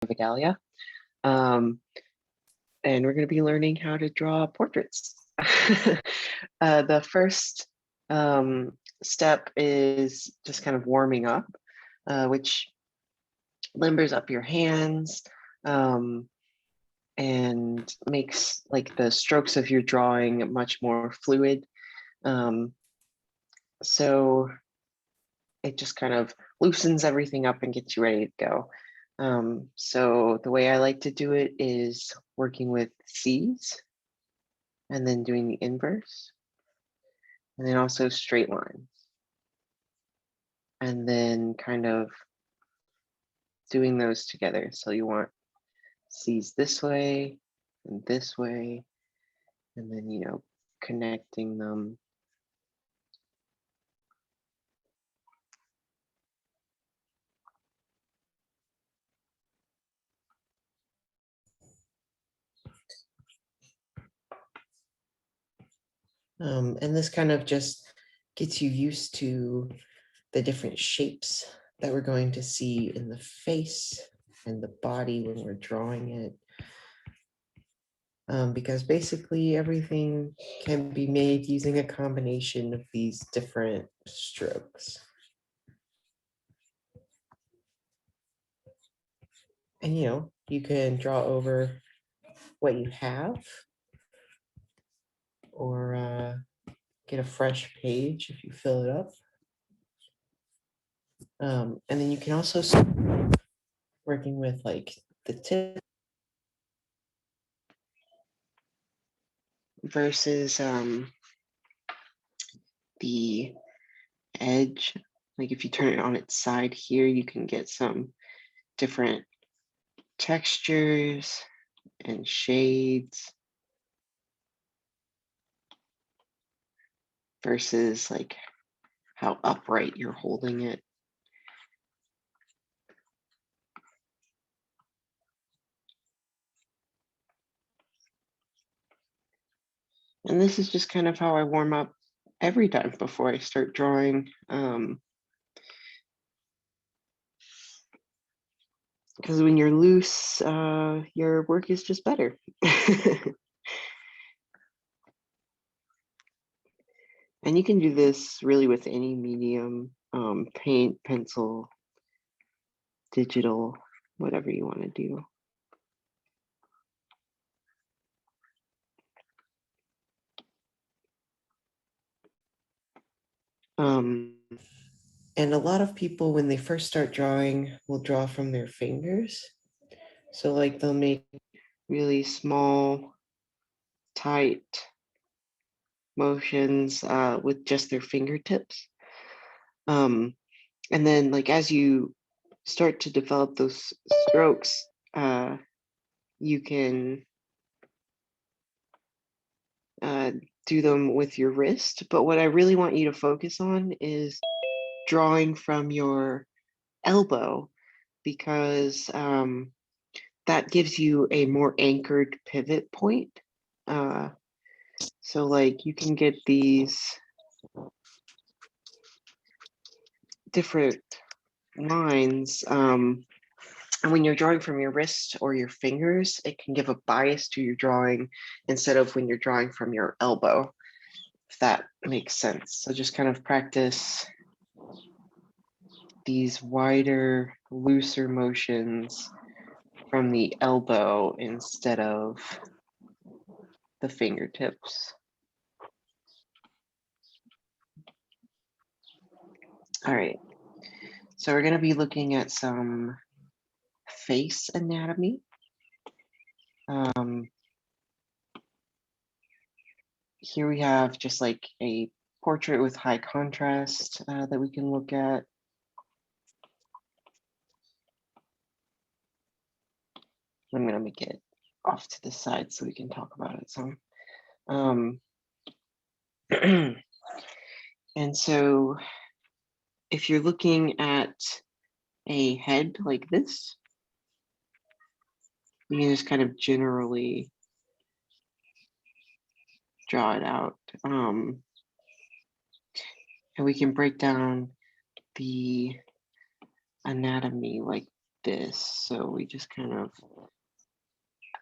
Vidalia. Um, and we're going to be learning how to draw portraits. The first step is just kind of warming up, which limbers up your hands and makes like the strokes of your drawing much more fluid. So it just kind of loosens everything up and gets you ready to go. So the way I like to do it is working with C's and then doing the inverse, and then also straight lines. And then kind of doing those together. So you want C's this way and this way, and then, connecting them. And this kind of just gets you used to the different shapes that we're going to see in the face and the body when we're drawing it. Because basically everything can be made using a combination of these different strokes. And you can draw over what you have, or get a fresh page if you fill it up. And then you can also start working with like the tip versus the edge. Like if you turn it on its side here, you can get some different textures and shades versus like how upright you're holding it. And this is just kind of how I warm up every time before I start drawing. Because when you're loose, your work is just better. And you can do this really with any medium, paint, pencil, digital, whatever you want to do. And a lot of people, when they first start drawing, will draw from their fingers. So like they'll make really small, tight motions with just their fingertips. And then like as you start to develop those strokes, you can do them with your wrist. But what I really want you to focus on is drawing from your elbow, because that gives you a more anchored pivot point. So like you can get these different lines. And when you're drawing from your wrist or your fingers, it can give a bias to your drawing instead of when you're drawing from your elbow, if that makes sense. So just kind of practice these wider, looser motions from the elbow instead of the fingertips. All right, so we're going to be looking at some face anatomy. Here we have just like a portrait with high contrast that we can look at. I'm going to make it off to the side so we can talk about it some. And so if you're looking at a head like this, you can just kind of generally draw it out. And we can break down the anatomy like this. So we just kind of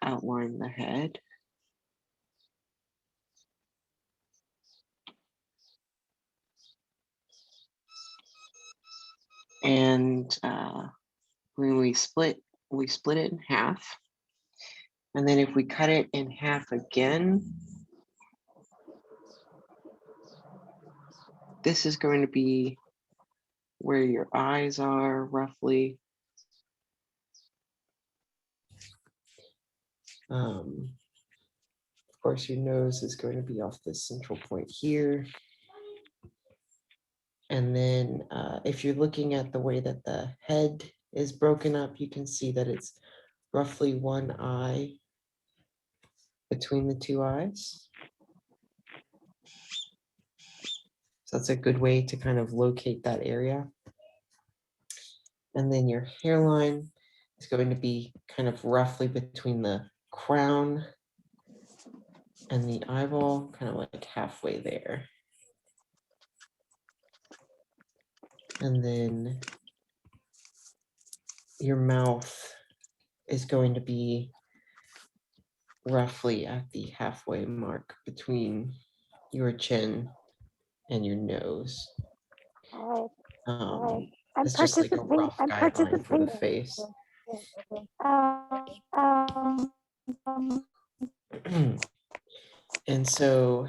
outline the head. And when we split it in half. And then if we cut it in half again, this is going to be where your eyes are roughly. Of course, your nose is going to be off this central point here. And then if you're looking at the way that the head is broken up, you can see that it's roughly one eye between the two eyes. So that's a good way to kind of locate that area. And then your hairline is going to be kind of roughly between the crown and the eyeball, kind of like halfway there. And then your mouth is going to be roughly at the halfway mark between your chin and your nose. It's just like a rough guideline for the face. And so,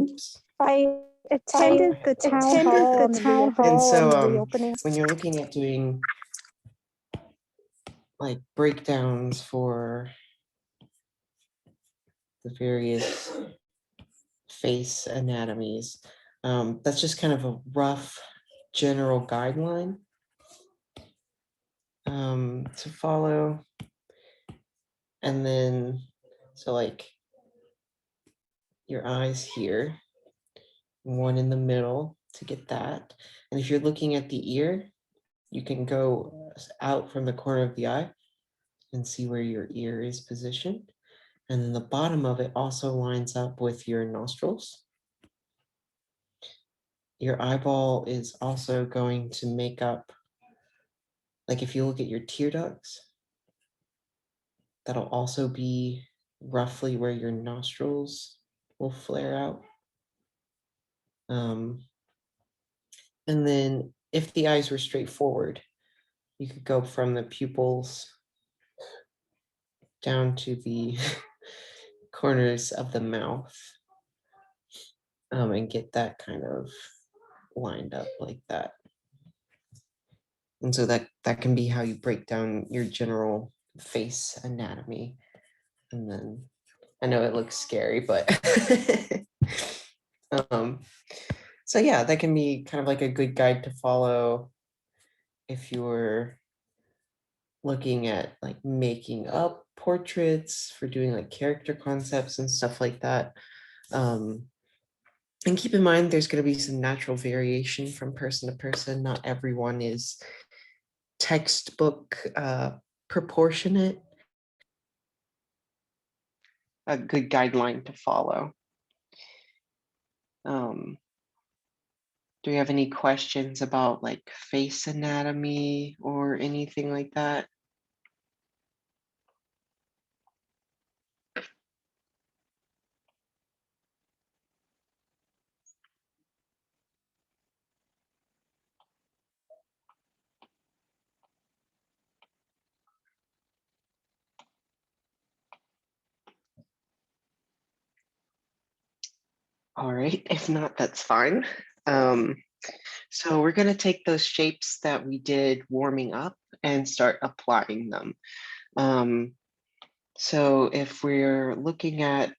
oops. I attended the town hall on the reopening. When you're looking at doing like breakdowns for the various face anatomies, that's just kind of a rough general guideline to follow. And then, so like your eyes here, one in the middle to get that. And if you're looking at the ear, you can go out from the corner of the eye and see where your ear is positioned. And then the bottom of it also lines up with your nostrils. Your eyeball is also going to make up, like if you look at your tear ducts, that'll also be roughly where your nostrils will flare out. And then if the eyes were straightforward, you could go from the pupils down to the corners of the mouth and get that kind of lined up like that. And so that can be how you break down your general face anatomy. And then I know it looks scary, but so yeah, that can be kind of like a good guide to follow if you're looking at like making up portraits for doing like character concepts and stuff like that. And keep in mind, there's going to be some natural variation from person to person. Not everyone is textbook proportionate. A good guideline to follow. Do we have any questions about like face anatomy or anything like that? All right, if not, that's fine. So we're going to take those shapes that we did warming up and start applying them. So if we're looking at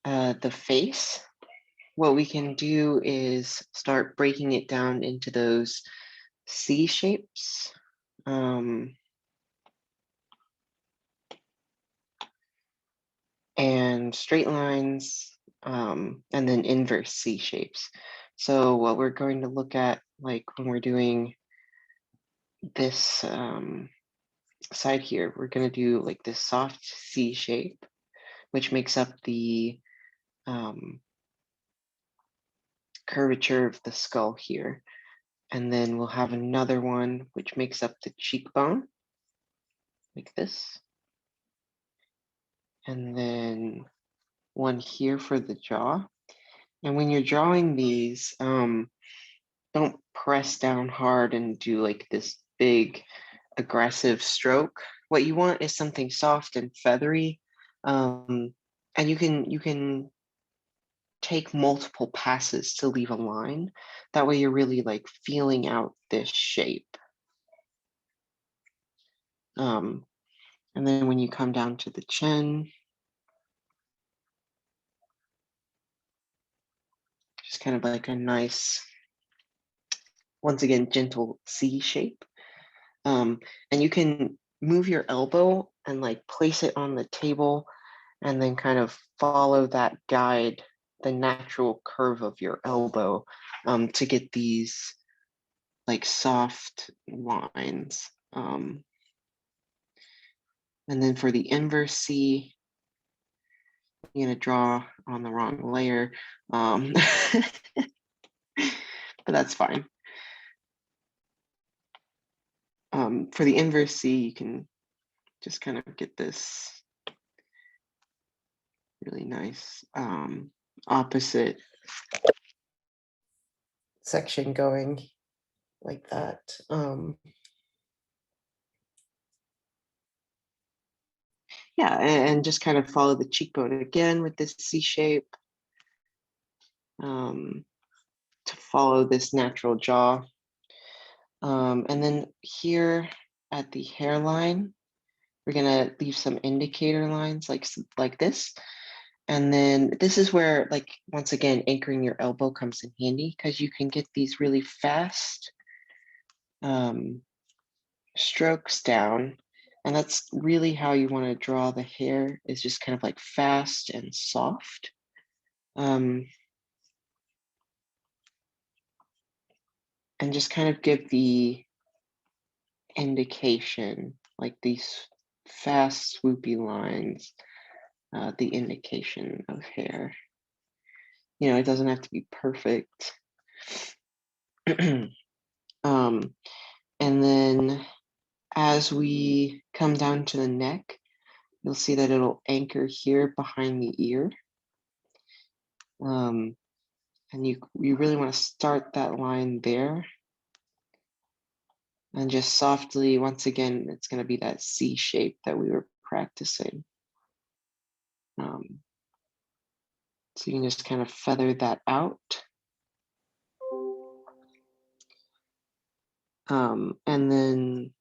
the face, what we can do is start breaking it down into those C shapes. And straight lines, and then inverse C shapes. So what we're going to look at, like when we're doing this side here, we're going to do like this soft C shape, which makes up the curvature of the skull here. And then we'll have another one which makes up the cheekbone, like this. And then one here for the jaw. And when you're drawing these, don't press down hard and do like this big aggressive stroke. What you want is something soft and feathery. And you can take multiple passes to leave a line. That way you're really like feeling out this shape. And then when you come down to the chin, just kind of like a nice, once again, gentle C shape. And you can move your elbow and like place it on the table and then kind of follow that guide, the natural curve of your elbow, to get these like soft lines. And then for the inverse C, I'm gonna draw on the wrong layer, but that's fine. For the inverse C, you can just kind of get this really nice opposite section going like that. Yeah, and just kind of follow the cheekbone again with this C shape to follow this natural jaw. And then here at the hairline, we're gonna leave some indicator lines like this. And then this is where, like, once again, anchoring your elbow comes in handy because you can get these really fast strokes down. And that's really how you want to draw the hair, is just kind of like fast and soft. And just kind of give the indication, like these fast swoopy lines, the indication of hair. You know, it doesn't have to be perfect. And then as we come down to the neck, you'll see that it'll anchor here behind the ear. And you really want to start that line there. And just softly, once again, it's going to be that C shape that we were practicing. So you can just kind of feather that out. And then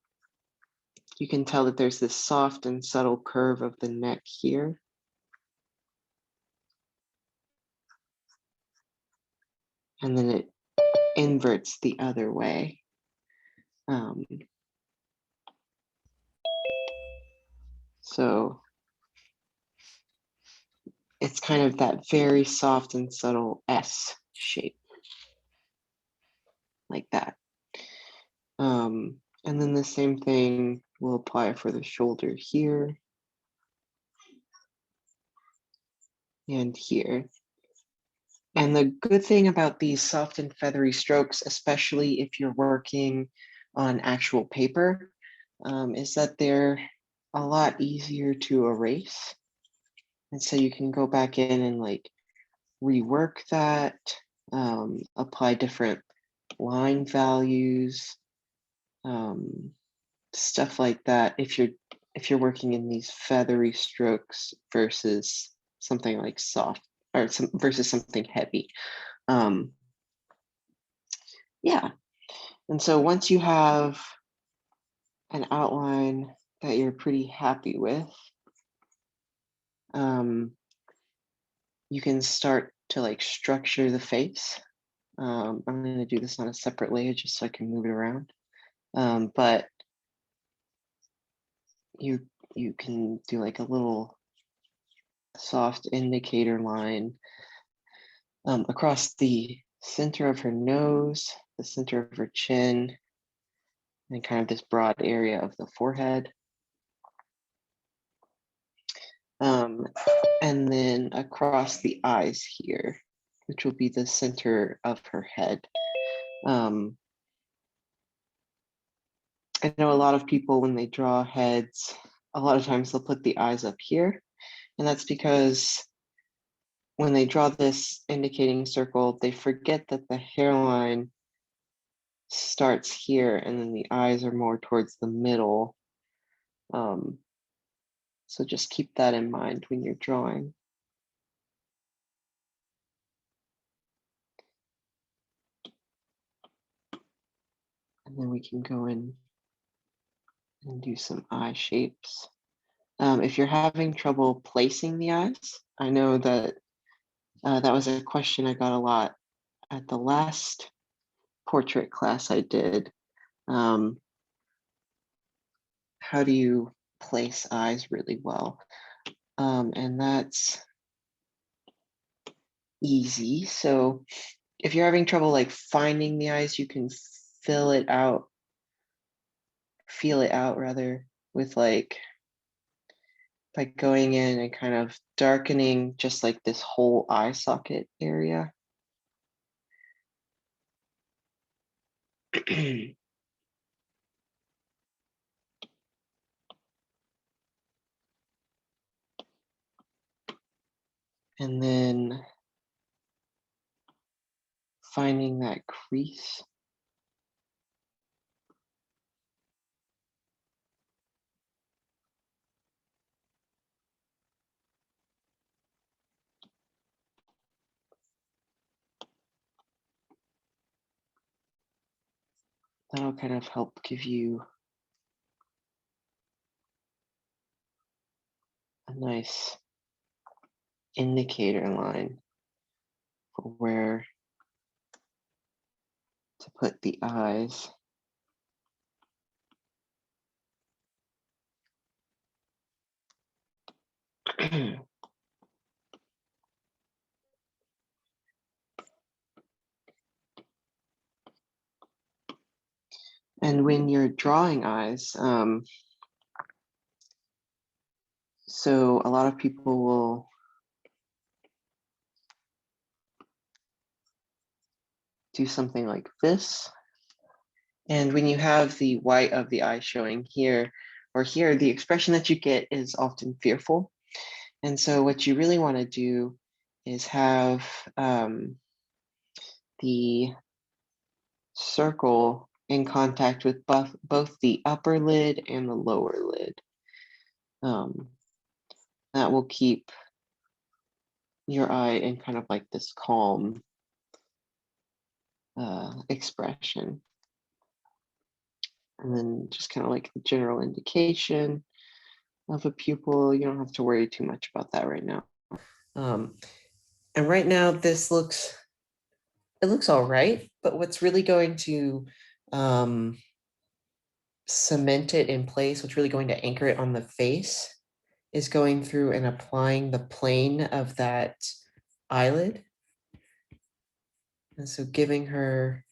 you can tell that there's this soft and subtle curve of the neck here. And then it inverts the other way. So it's kind of that very soft and subtle S shape, like that. And then the same thing will apply for the shoulder here and here. And the good thing about these soft and feathery strokes, especially if you're working on actual paper, is that they're a lot easier to erase. And so you can go back in and like rework that, apply different line values, stuff like that. If you're working in these feathery strokes versus something like soft, or versus something heavy. Yeah. And so once you have an outline that you're pretty happy with, you can start to like structure the face. I'm going to do this on a separate layer just so I can move it around. But you can do like a little soft indicator line across the center of her nose, the center of her chin, and kind of this broad area of the forehead. And then across the eyes here, which will be the center of her head. I know a lot of people, when they draw heads, a lot of times they'll put the eyes up here. And that's because when they draw this indicating circle, they forget that the hairline starts here and then the eyes are more towards the middle. So just keep that in mind when you're drawing. And then we can go in and do some eye shapes. If you're having trouble placing the eyes, I know that that was a question I got a lot at the last portrait class I did. How do you place eyes really well? And that's easy. So if you're having trouble like finding the eyes, you can feel it out rather, with like by going in and kind of darkening just like this whole eye socket area. And then finding that crease. That'll kind of help give you a nice indicator line for where to put the eyes. And when you're drawing eyes, so a lot of people will do something like this. And when you have the white of the eye showing here or here, the expression that you get is often fearful. And so what you really want to do is have the circle in contact with both the upper lid and the lower lid. That will keep your eye in kind of like this calm expression. And then just kind of like the general indication of a pupil. You don't have to worry too much about that right now. And right now this looks all right, but what's really going to cement it in place, what's really going to anchor it on the face, is going through and applying the plane of that eyelid. And so giving her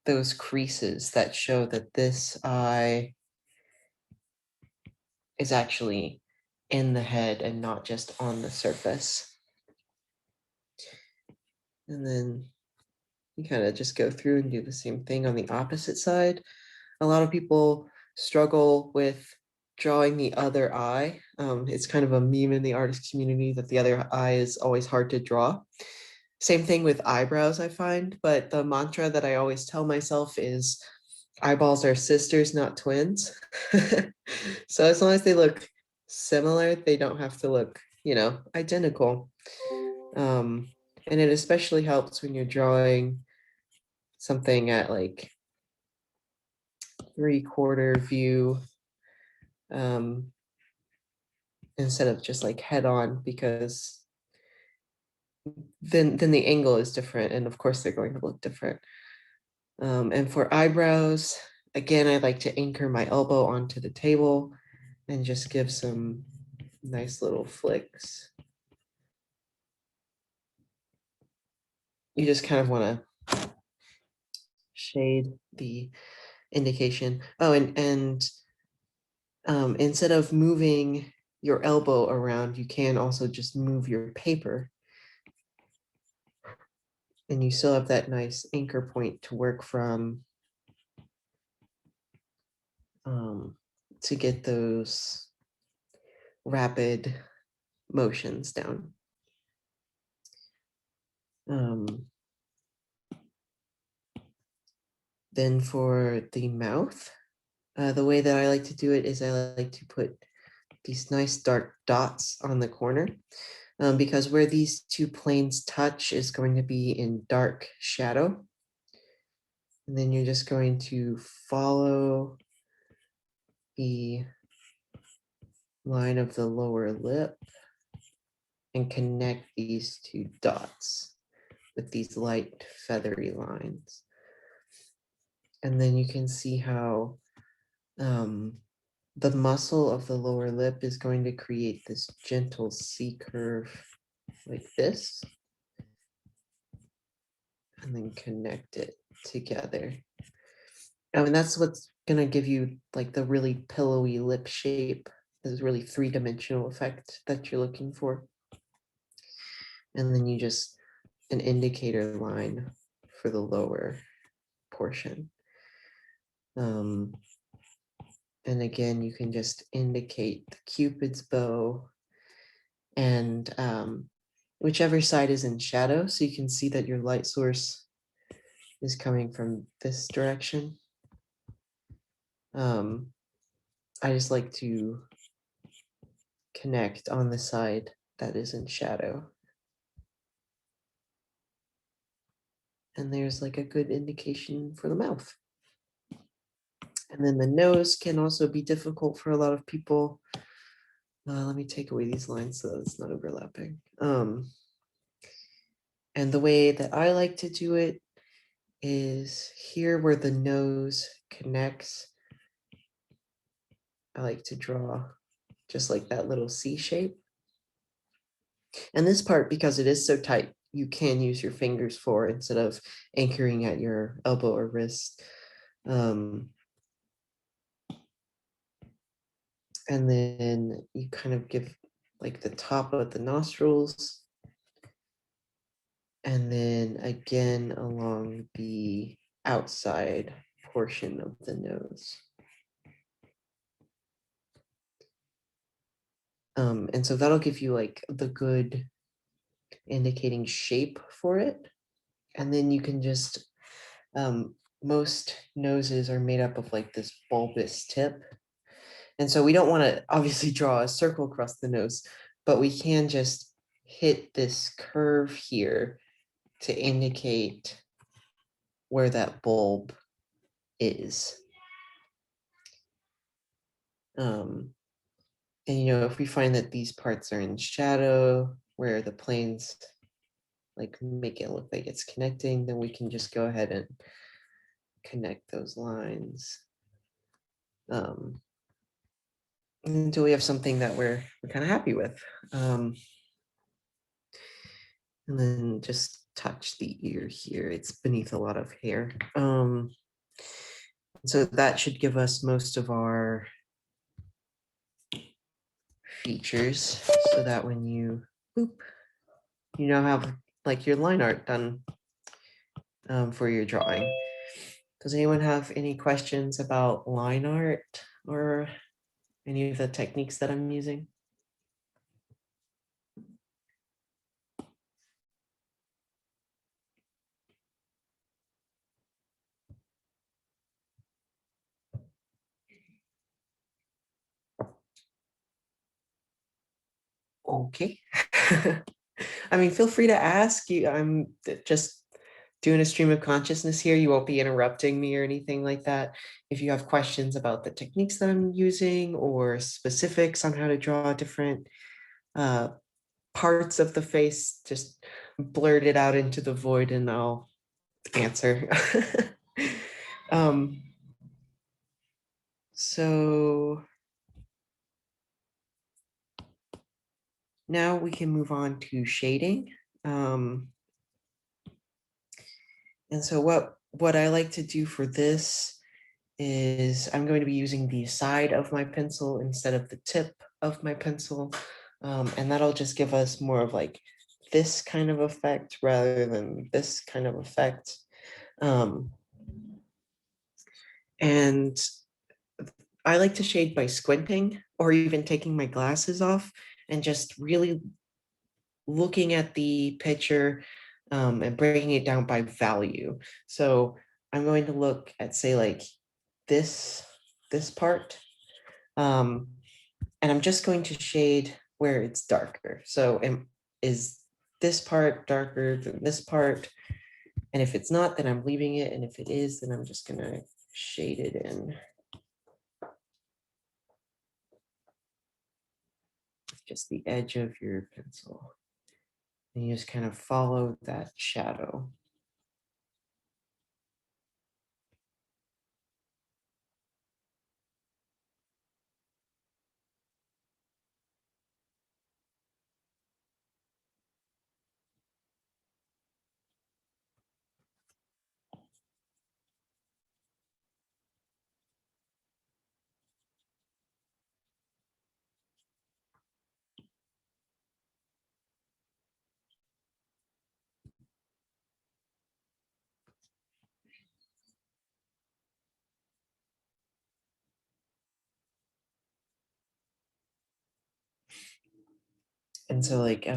those creases that show that this eye is actually in the head and not just on the surface. And then you kind of just go through and do the same thing on the opposite side. A lot of people struggle with drawing the other eye. It's kind of a meme in the artist community that the other eye is always hard to draw. Same thing with eyebrows, I find, but the mantra that I always tell myself is eyeballs are sisters, not twins. So as long as they look similar, they don't have to look, identical. And it especially helps when you're drawing something at like 3/4 view, instead of just like head on, because then the angle is different, and of course they're going to look different. And for eyebrows, again, I like to anchor my elbow onto the table and just give some nice little flicks. You just kind of want to shade the indication. Oh, and instead of moving your elbow around, you can also just move your paper. And you still have that nice anchor point to work from. to get those rapid motions down. Then for the mouth, the way that I like to do it is I like to put these nice dark dots on the corner, because where these two planes touch is going to be in dark shadow. And then you're just going to follow the line of the lower lip and connect these two dots with these light feathery lines. And then you can see how the muscle of the lower lip is going to create this gentle C curve like this, and then connect it together. I mean, that's what's gonna give you like the really pillowy lip shape, this really three-dimensional effect that you're looking for. And then you just an indicator line for the lower portion. And again, you can just indicate the Cupid's bow and whichever side is in shadow, so you can see that your light source is coming from this direction. I just like to connect on the side that is in shadow. And there's like a good indication for the mouth. And then the nose can also be difficult for a lot of people. Let me take away these lines so that it's not overlapping. And the way that I like to do it is here where the nose connects. I like to draw just like that little C shape. And this part, because it is so tight, you can use your fingers for instead of anchoring at your elbow or wrist. And then you kind of give like the top of the nostrils. And then again along the outside portion of the nose. And so that'll give you like the good indicating shape for it. And then you can just, most noses are made up of like this bulbous tip. And so we don't want to obviously draw a circle across the nose, but we can just hit this curve here to indicate where that bulb is. And you know, if we find that these parts are in shadow, where the planes like make it look like it's connecting, then we can just go ahead and connect those lines. Until we have something that we're kind of happy with. And then just touch the ear here. It's beneath a lot of hair. So that should give us most of our features so that when you boop, you now have like your line art done for your drawing. Does anyone have any questions about line art or any of the techniques that I'm using? Okay. I mean, feel free to ask. I'm just doing a stream of consciousness here. You won't be interrupting me or anything like that. If you have questions about the techniques that I'm using or specifics on how to draw different parts of the face, just blurt it out into the void and I'll answer. So now we can move on to shading. And so what I like to do for this is I'm going to be using the side of my pencil instead of the tip of my pencil. And that'll just give us more of like this kind of effect rather than this kind of effect. And I like to shade by squinting or even taking my glasses off and just really looking at the picture and breaking it down by value. So I'm going to look at, say, like this part, and I'm just going to shade where it's darker. So is this part darker than this part? And if it's not, then I'm leaving it. And if it is, then I'm just gonna shade it in. Just the edge of your pencil. And you just kind of follow that shadow. And so like,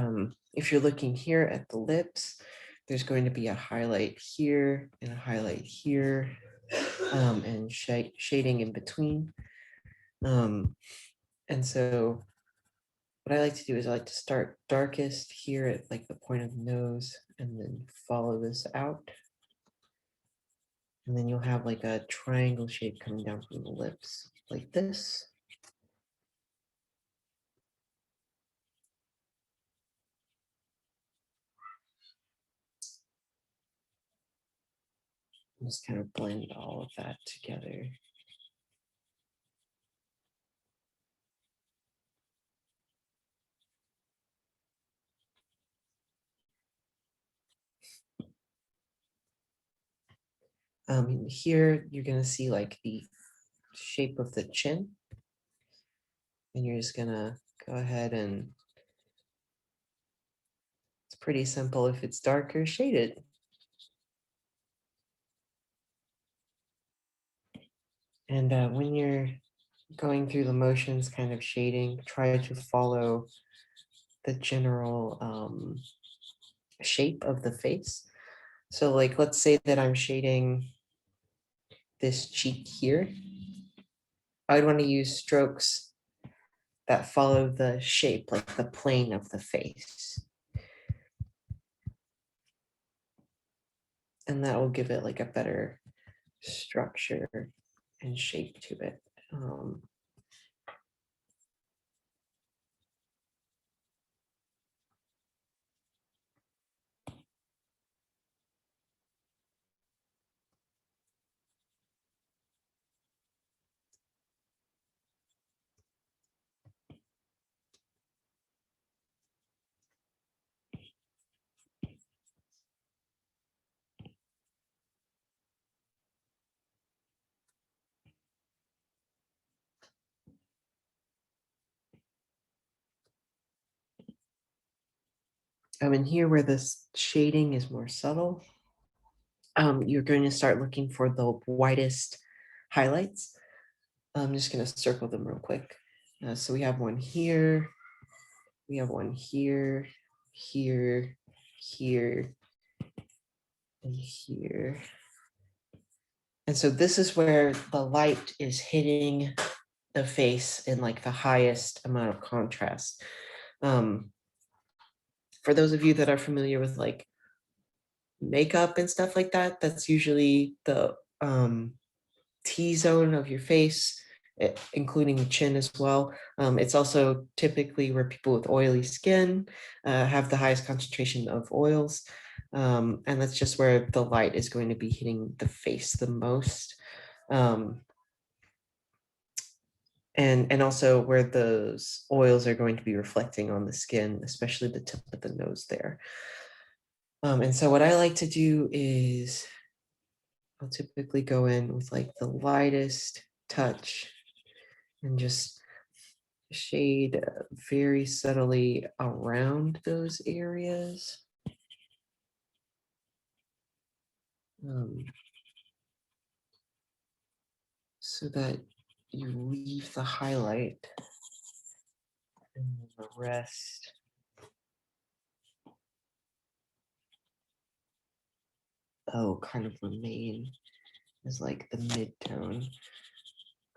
if you're looking here at the lips, there's going to be a highlight here and a highlight here, and shading in between. And so what I like to do is I like to start darkest here at like the point of the nose and then follow this out. And then you'll have like a triangle shape coming down from the lips like this. Just kind of blend all of that together. Here you're gonna see like the shape of the chin, and you're just gonna go ahead and it's pretty simple. If it's darker, shade it. And when you're going through the motions, kind of shading, try to follow the general shape of the face. So like, let's say that I'm shading this cheek here. I would want to use strokes that follow the shape, like the plane of the face. And that will give it like a better structure and shape to it. And here where this shading is more subtle, you're going to start looking for the widest highlights. I'm just going to circle them real quick. So we have one here, we have one here, here, here, and here. And so this is where the light is hitting the face in like the highest amount of contrast. For those of you that are familiar with like makeup and stuff like that, that's usually the T-zone of your face, including the chin as well. It's also typically where people with oily skin have the highest concentration of oils. And that's just where the light is going to be hitting the face the most. And also where those oils are going to be reflecting on the skin, especially the tip of the nose there. And so what I like to do is I'll typically go in with like the lightest touch and just shade very subtly around those areas. So that you leave the highlight, and then the rest kind of remain as like the mid-tone.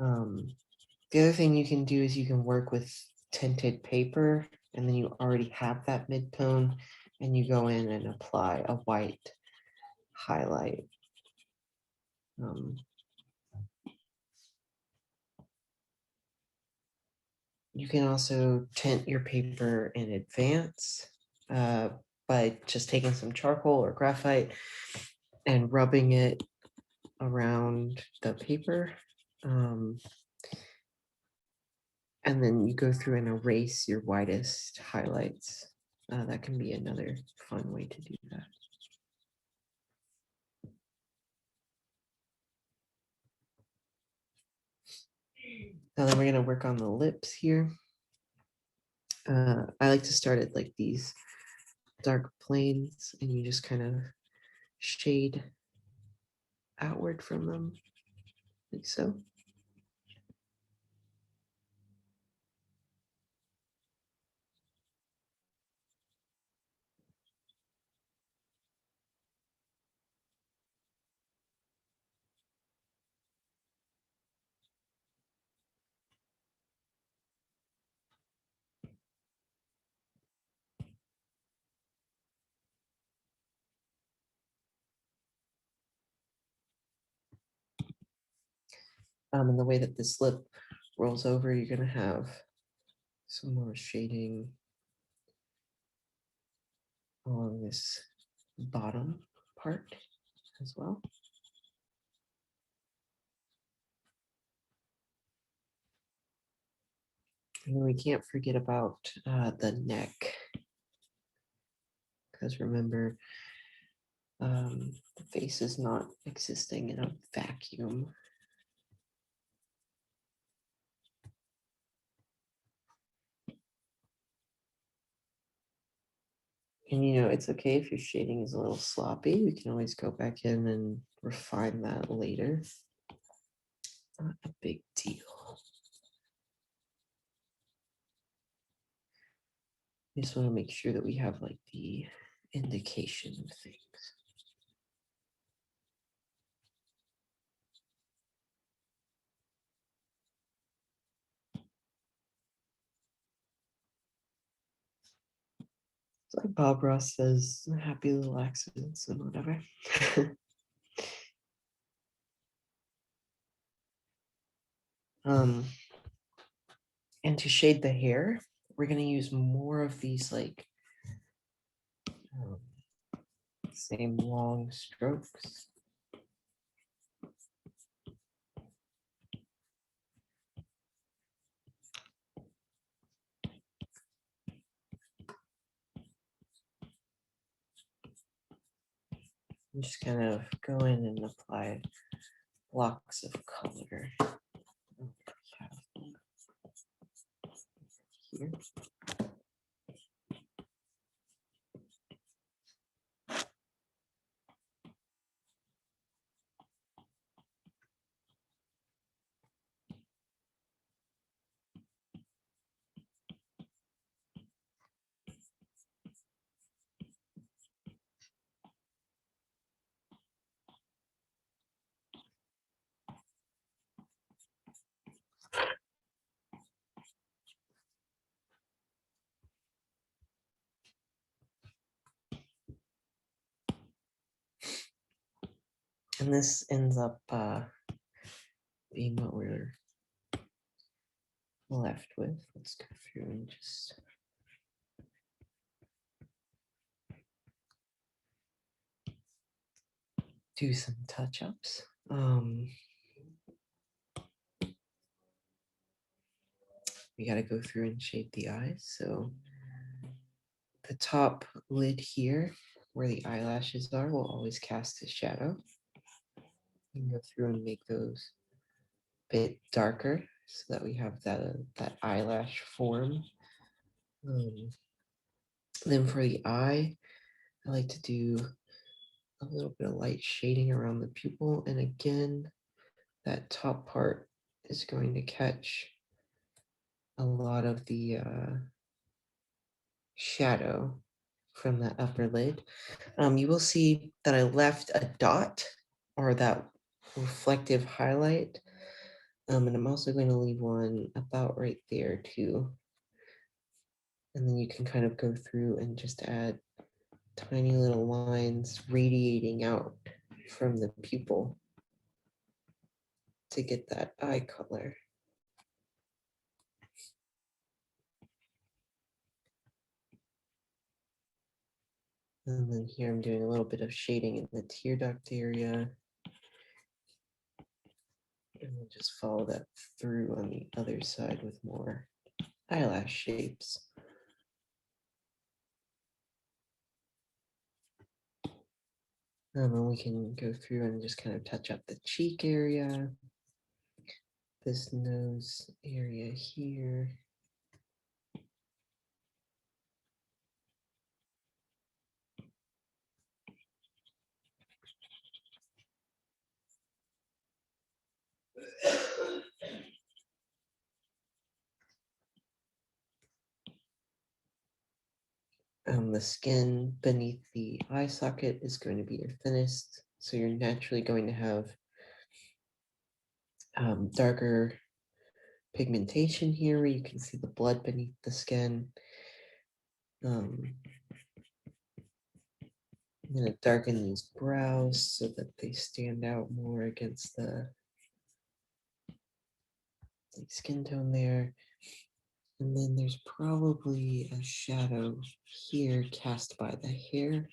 The other thing you can do is you can work with tinted paper, and then you already have that mid-tone, and you go in and apply a white highlight. You can also tint your paper in advance by just taking some charcoal or graphite and rubbing it around the paper. And then you go through and erase your whitest highlights. That can be another fun way to do that. Now then we're going to work on the lips here. I like to start at like these dark planes, and you just kind of shade outward from them, like so. And the way that this lip rolls over, you're going to have some more shading along this bottom part as well. And we can't forget about the neck, because remember, the face is not existing in a vacuum. And it's okay if your shading is a little sloppy. We can always go back in and refine that later. Not a big deal. I just want to make sure that we have like the indication of things. It's like Bob Ross says, happy little accidents and whatever. And to shade the hair, we're going to use more of these like same long strokes. And just kind of go in and apply blocks of color. Here. And this ends up being what we're left with. Let's go through and just do some touch-ups. We got to go through and shade the eyes. So the top lid here, where the eyelashes are, will always cast a shadow. You can go through and make those a bit darker so that we have that eyelash form. Then for the eye, I like to do a little bit of light shading around the pupil. And again, that top part is going to catch a lot of the shadow from the upper lid. You will see that I left a dot or that reflective highlight. And I'm also going to leave one about right there too. And then you can kind of go through and just add tiny little lines radiating out from the pupil to get that eye color. And then here I'm doing a little bit of shading in the tear duct area. And we'll just follow that through on the other side with more eyelash shapes. And then we can go through and just kind of touch up the cheek area, this nose area here. The skin beneath the eye socket is going to be your thinnest, so you're naturally going to have darker pigmentation here where you can see the blood beneath the skin. I'm going to darken these brows so that they stand out more against the skin tone there. And then there's probably a shadow here cast by the hair.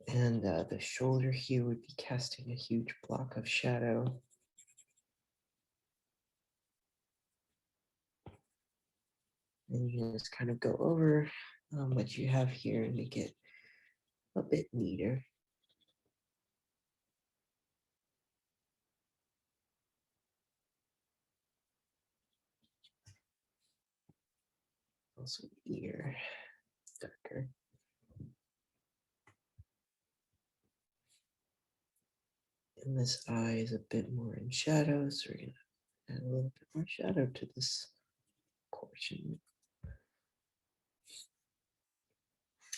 And the shoulder here would be casting a huge block of shadow. And you just kind of go over what you have here and make it a bit neater. Also ear, darker. And this eye is a bit more in shadow, so we're gonna add a little bit more shadow to this portion.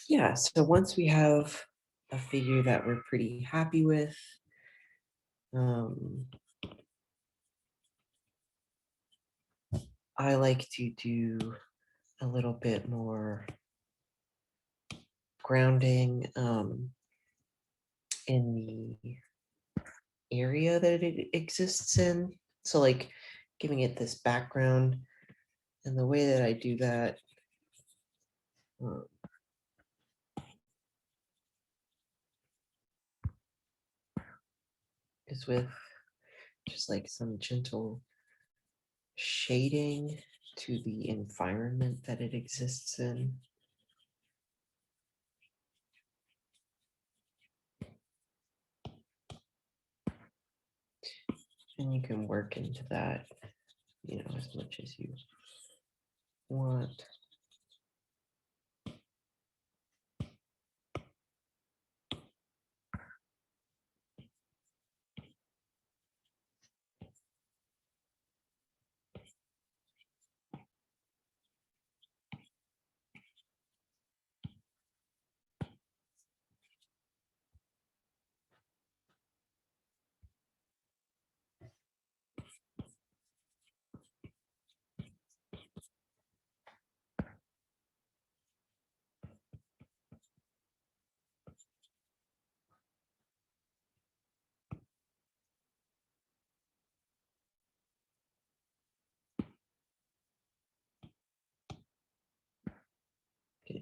Yeah, so once we have a figure that we're pretty happy with, I like to do a little bit more grounding in the area that it exists in. So like giving it this background, and the way that I do that is with just like some gentle shading to the environment that it exists in. And you can work into that, as much as you want.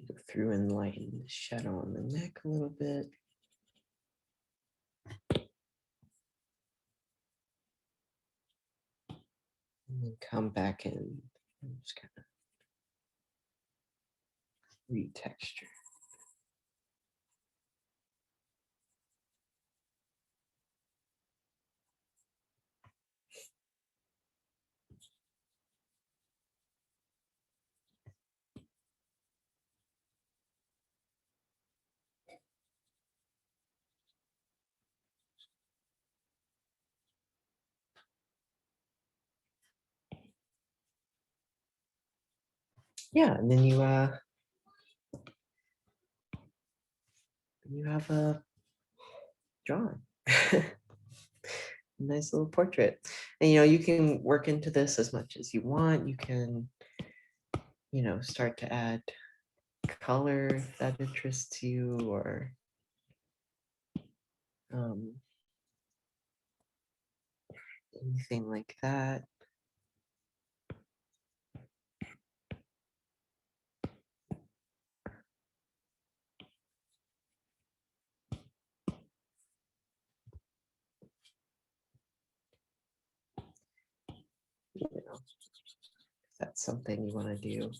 Go through and lighten the shadow on the neck a little bit. And then come back in and just kind of retexture. yeah, and then you have a drawing. Nice little portrait. And you can work into this as much as you want. You can start to add color if that interests you, or anything like that. If that's something you want to do.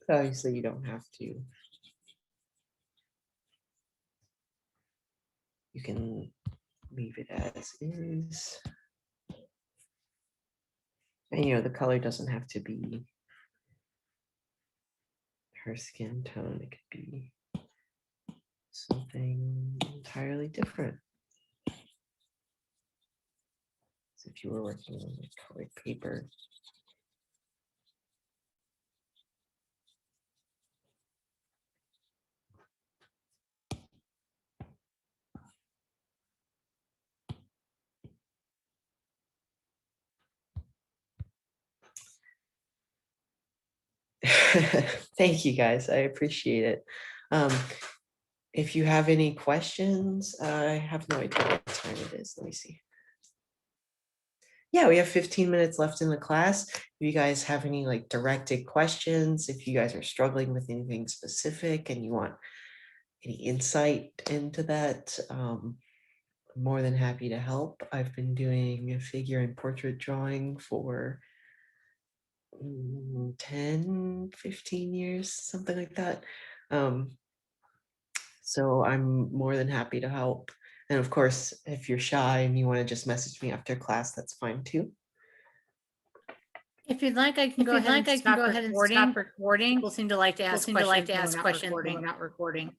Obviously, you don't have to. You can leave it as is. And the color doesn't have to be her skin tone. It could be something entirely different. So if you were working on colored paper. Thank you guys. I appreciate it. If you have any questions, I have no idea what time it is. Let me see. Yeah, we have 15 minutes left in the class. If you guys have any directed questions, if you guys are struggling with anything specific and you want any insight into that, I'm more than happy to help. I've been doing a figure and portrait drawing for 10, 15 years, something like that. So I'm more than happy to help. And of course, if you're shy and you want to just message me after class, that's fine too. If you'd like, I can go ahead and stop recording. People seem to like to ask questions when we're not recording.